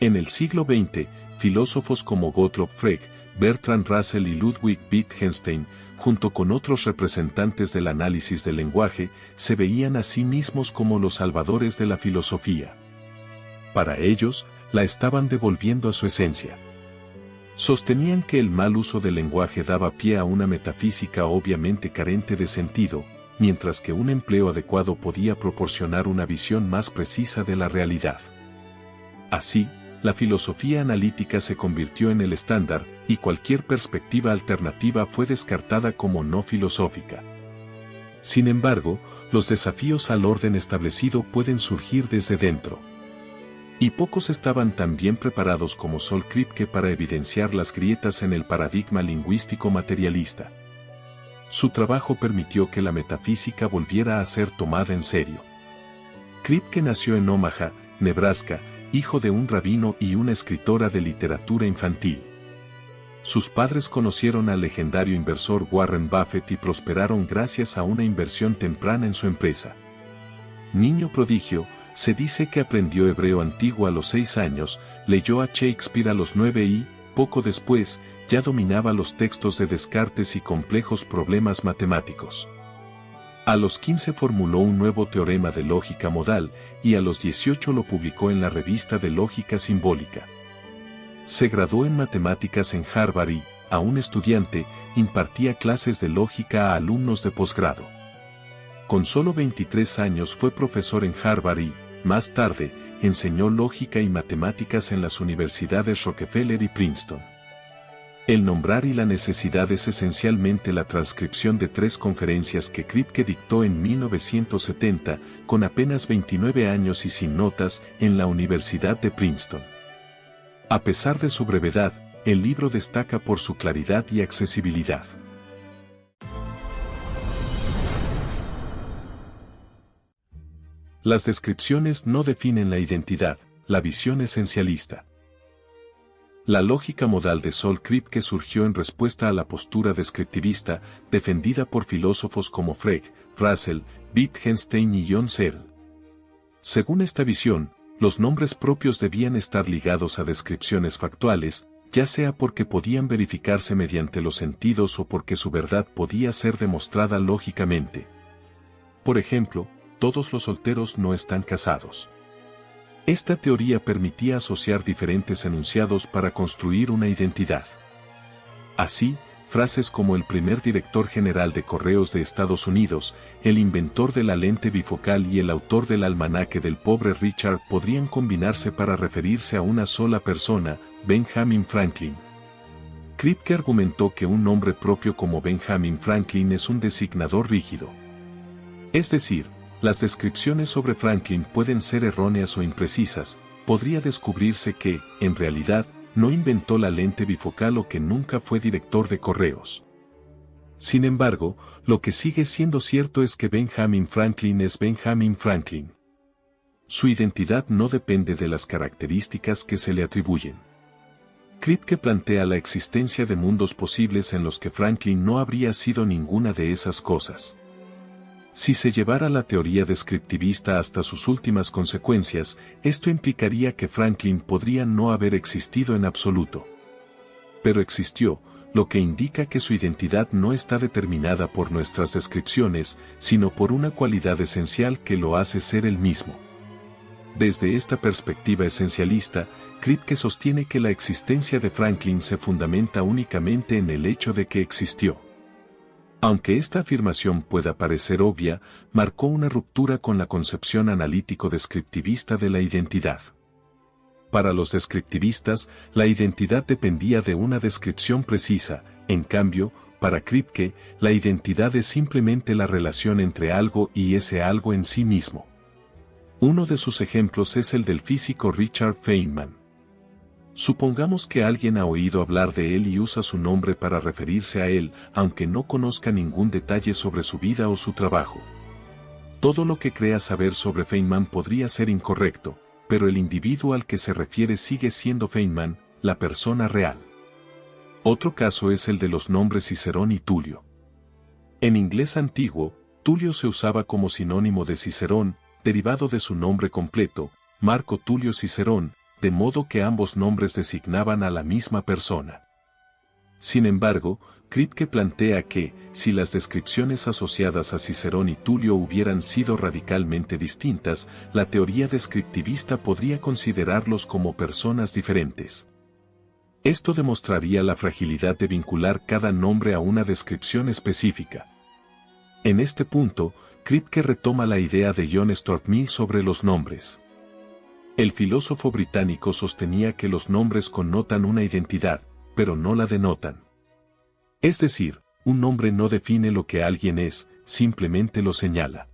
En el siglo XX, filósofos como Gottlob Frege, Bertrand Russell y Ludwig Wittgenstein, junto con otros representantes del análisis del lenguaje, se veían a sí mismos como los salvadores de la filosofía. Para ellos, la estaban devolviendo a su esencia. Sostenían que el mal uso del lenguaje daba pie a una metafísica obviamente carente de sentido, mientras que un empleo adecuado podía proporcionar una visión más precisa de la realidad. Así, la filosofía analítica se convirtió en el estándar, y cualquier perspectiva alternativa fue descartada como no filosófica. Sin embargo, los desafíos al orden establecido pueden surgir desde dentro. Y pocos estaban tan bien preparados como Sol Kripke para evidenciar las grietas en el paradigma lingüístico materialista. Su trabajo permitió que la metafísica volviera a ser tomada en serio. Kripke nació en Omaha, Nebraska, hijo de un rabino y una escritora de literatura infantil. Sus padres conocieron al legendario inversor Warren Buffett y prosperaron gracias a una inversión temprana en su empresa. Niño prodigio, se dice que aprendió hebreo antiguo a los 6 años, leyó a Shakespeare a los 9 y, poco después, ya dominaba los textos de Descartes y complejos problemas matemáticos. A los 15 formuló un nuevo teorema de lógica modal, y a los 18 lo publicó en la revista de lógica simbólica. Se graduó en matemáticas en Harvard y, aún estudiante, impartía clases de lógica a alumnos de posgrado. Con solo 23 años fue profesor en Harvard y, más tarde, enseñó lógica y matemáticas en las universidades Rockefeller y Princeton. El nombrar y la necesidad es esencialmente la transcripción de 3 conferencias que Kripke dictó en 1970, con apenas 29 años y sin notas, en la Universidad de Princeton. A pesar de su brevedad, el libro destaca por su claridad y accesibilidad. Las descripciones no definen la identidad, la visión esencialista. La lógica modal de Sol Kripke surgió en respuesta a la postura descriptivista, defendida por filósofos como Frege, Russell, Wittgenstein y John Searle. Según esta visión, los nombres propios debían estar ligados a descripciones factuales, ya sea porque podían verificarse mediante los sentidos o porque su verdad podía ser demostrada lógicamente. Por ejemplo, todos los solteros no están casados. Esta teoría permitía asociar diferentes enunciados para construir una identidad. Así, frases como el primer director general de Correos de Estados Unidos, el inventor de la lente bifocal y el autor del almanaque del pobre Richard podrían combinarse para referirse a una sola persona, Benjamin Franklin. Kripke argumentó que un nombre propio como Benjamin Franklin es un designador rígido. Es decir, las descripciones sobre Franklin pueden ser erróneas o imprecisas, podría descubrirse que, en realidad, no inventó la lente bifocal o que nunca fue director de correos. Sin embargo, lo que sigue siendo cierto es que Benjamin Franklin es Benjamin Franklin. Su identidad no depende de las características que se le atribuyen. Kripke plantea la existencia de mundos posibles en los que Franklin no habría sido ninguna de esas cosas. Si se llevara la teoría descriptivista hasta sus últimas consecuencias, esto implicaría que Franklin podría no haber existido en absoluto. Pero existió, lo que indica que su identidad no está determinada por nuestras descripciones, sino por una cualidad esencial que lo hace ser él mismo. Desde esta perspectiva esencialista, Kripke sostiene que la existencia de Franklin se fundamenta únicamente en el hecho de que existió. Aunque esta afirmación pueda parecer obvia, marcó una ruptura con la concepción analítico-descriptivista de la identidad. Para los descriptivistas, la identidad dependía de una descripción precisa, en cambio, para Kripke, la identidad es simplemente la relación entre algo y ese algo en sí mismo. Uno de sus ejemplos es el del físico Richard Feynman. Supongamos que alguien ha oído hablar de él y usa su nombre para referirse a él, aunque no conozca ningún detalle sobre su vida o su trabajo. Todo lo que crea saber sobre Feynman podría ser incorrecto, pero el individuo al que se refiere sigue siendo Feynman, la persona real. Otro caso es el de los nombres Cicerón y Tulio. En inglés antiguo, Tulio se usaba como sinónimo de Cicerón, derivado de su nombre completo, Marco Tulio Cicerón, de modo que ambos nombres designaban a la misma persona. Sin embargo, Kripke plantea que, si las descripciones asociadas a Cicerón y Tulio hubieran sido radicalmente distintas, la teoría descriptivista podría considerarlos como personas diferentes. Esto demostraría la fragilidad de vincular cada nombre a una descripción específica. En este punto, Kripke retoma la idea de John Stuart Mill sobre los nombres. El filósofo británico sostenía que los nombres connotan una identidad, pero no la denotan. Es decir, un nombre no define lo que alguien es, simplemente lo señala.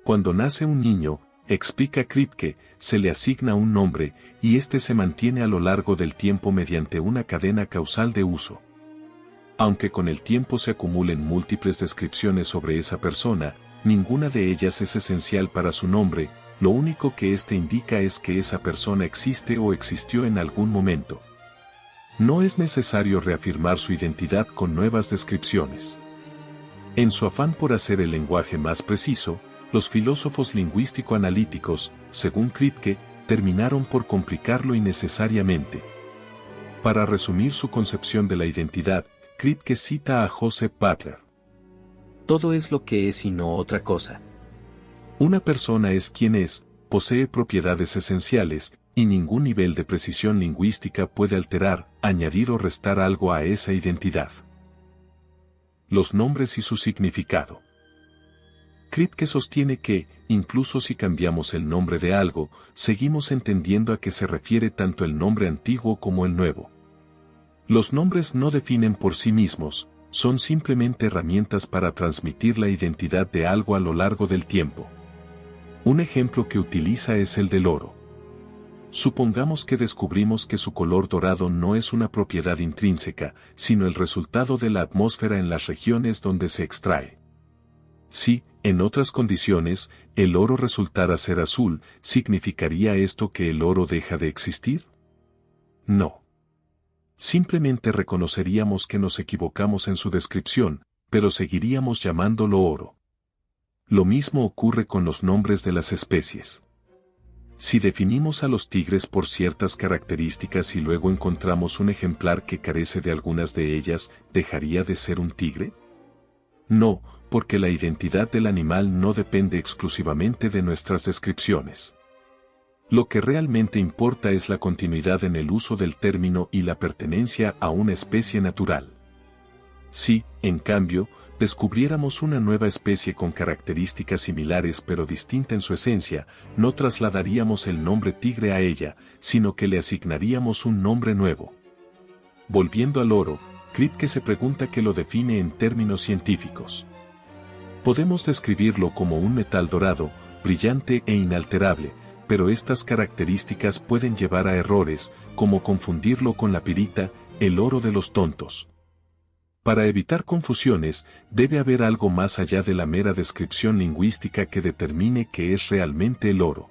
Cuando nace un niño, explica Kripke, se le asigna un nombre, y éste se mantiene a lo largo del tiempo mediante una cadena causal de uso. Aunque con el tiempo se acumulen múltiples descripciones sobre esa persona, ninguna de ellas es esencial para su nombre, lo único que éste indica es que esa persona existe o existió en algún momento. No es necesario reafirmar su identidad con nuevas descripciones. En su afán por hacer el lenguaje más preciso, los filósofos lingüístico-analíticos, según Kripke, terminaron por complicarlo innecesariamente. Para resumir su concepción de la identidad, Kripke cita a Joseph Butler. Todo es lo que es y no otra cosa. Una persona es quien es, posee propiedades esenciales, y ningún nivel de precisión lingüística puede alterar, añadir o restar algo a esa identidad. Los nombres y su significado. Kripke sostiene que, incluso si cambiamos el nombre de algo, seguimos entendiendo a qué se refiere tanto el nombre antiguo como el nuevo. Los nombres no definen por sí mismos, son simplemente herramientas para transmitir la identidad de algo a lo largo del tiempo. Un ejemplo que utiliza es el del oro. Supongamos que descubrimos que su color dorado no es una propiedad intrínseca, sino el resultado de la atmósfera en las regiones donde se extrae. Si, en otras condiciones, el oro resultara ser azul, ¿significaría esto que el oro deja de existir? No. Simplemente reconoceríamos que nos equivocamos en su descripción, pero seguiríamos llamándolo oro. Lo mismo ocurre con los nombres de las especies. Si definimos a los tigres por ciertas características y luego encontramos un ejemplar que carece de algunas de ellas, ¿dejaría de ser un tigre? No, porque la identidad del animal no depende exclusivamente de nuestras descripciones. Lo que realmente importa es la continuidad en el uso del término y la pertenencia a una especie natural. Si, en cambio, descubriéramos una nueva especie con características similares pero distinta en su esencia, no trasladaríamos el nombre tigre a ella, sino que le asignaríamos un nombre nuevo. Volviendo al oro, Kripke se pregunta qué lo define en términos científicos. Podemos describirlo como un metal dorado, brillante e inalterable, pero estas características pueden llevar a errores, como confundirlo con la pirita, el oro de los tontos. Para evitar confusiones, debe haber algo más allá de la mera descripción lingüística que determine qué es realmente el oro.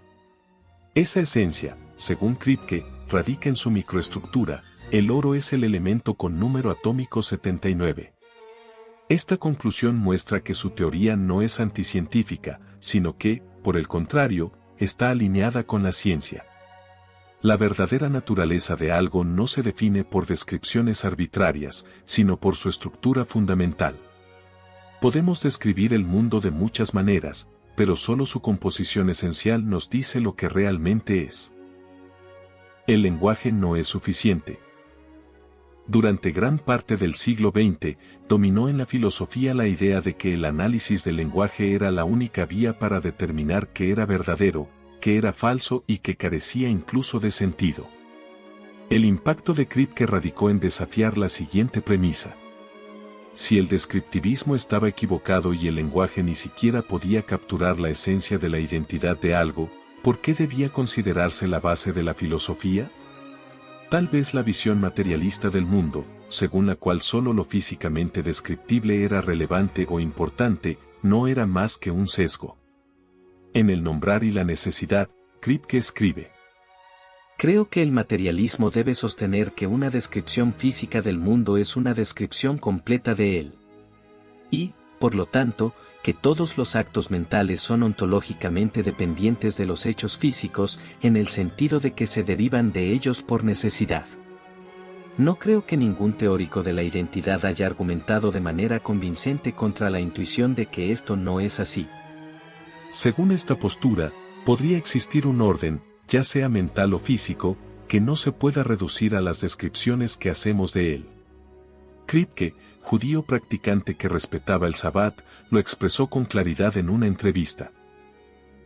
Esa esencia, según Kripke, radica en su microestructura. El oro es el elemento con número atómico 79. Esta conclusión muestra que su teoría no es anticientífica, sino que, por el contrario, está alineada con la ciencia. La verdadera naturaleza de algo no se define por descripciones arbitrarias, sino por su estructura fundamental. Podemos describir el mundo de muchas maneras, pero solo su composición esencial nos dice lo que realmente es. El lenguaje no es suficiente. Durante gran parte del siglo XX, dominó en la filosofía la idea de que el análisis del lenguaje era la única vía para determinar qué era verdadero, qué era falso y que carecía incluso de sentido. El impacto de Kripke radicó en desafiar la siguiente premisa. Si el descriptivismo estaba equivocado y el lenguaje ni siquiera podía capturar la esencia de la identidad de algo, ¿por qué debía considerarse la base de la filosofía? Tal vez la visión materialista del mundo, según la cual solo lo físicamente descriptible era relevante o importante, no era más que un sesgo. En El nombrar y la necesidad, Kripke escribe: Creo que el materialismo debe sostener que una descripción física del mundo es una descripción completa de él. Y, por lo tanto, que todos los actos mentales son ontológicamente dependientes de los hechos físicos, en el sentido de que se derivan de ellos por necesidad. No creo que ningún teórico de la identidad haya argumentado de manera convincente contra la intuición de que esto no es así. Según esta postura, podría existir un orden, ya sea mental o físico, que no se pueda reducir a las descripciones que hacemos de él. Kripke, judío practicante que respetaba el Sabbat, lo expresó con claridad en una entrevista.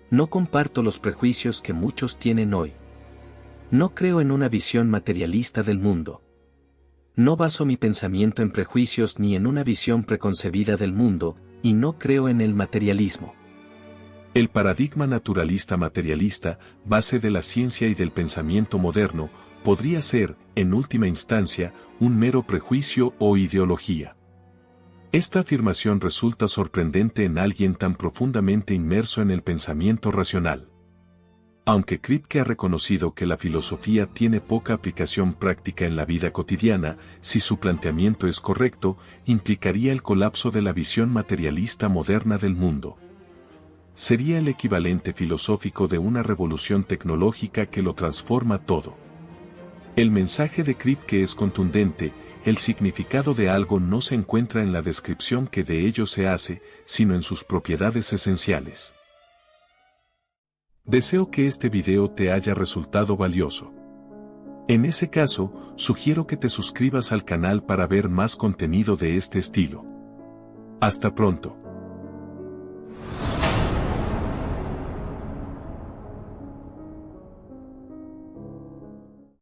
No comparto los prejuicios que muchos tienen hoy. No creo en una visión materialista del mundo. No baso mi pensamiento en prejuicios ni en una visión preconcebida del mundo, y no creo en el materialismo. El paradigma naturalista materialista, base de la ciencia y del pensamiento moderno, podría ser, en última instancia, un mero prejuicio o ideología. Esta afirmación resulta sorprendente en alguien tan profundamente inmerso en el pensamiento racional. Aunque Kripke ha reconocido que la filosofía tiene poca aplicación práctica en la vida cotidiana, si su planteamiento es correcto, implicaría el colapso de la visión materialista moderna del mundo. Sería el equivalente filosófico de una revolución tecnológica que lo transforma todo. El mensaje de Kripke es contundente: el significado de algo no se encuentra en la descripción que de ello se hace, sino en sus propiedades esenciales. Deseo que este video te haya resultado valioso. En ese caso, sugiero que te suscribas al canal para ver más contenido de este estilo. Hasta pronto.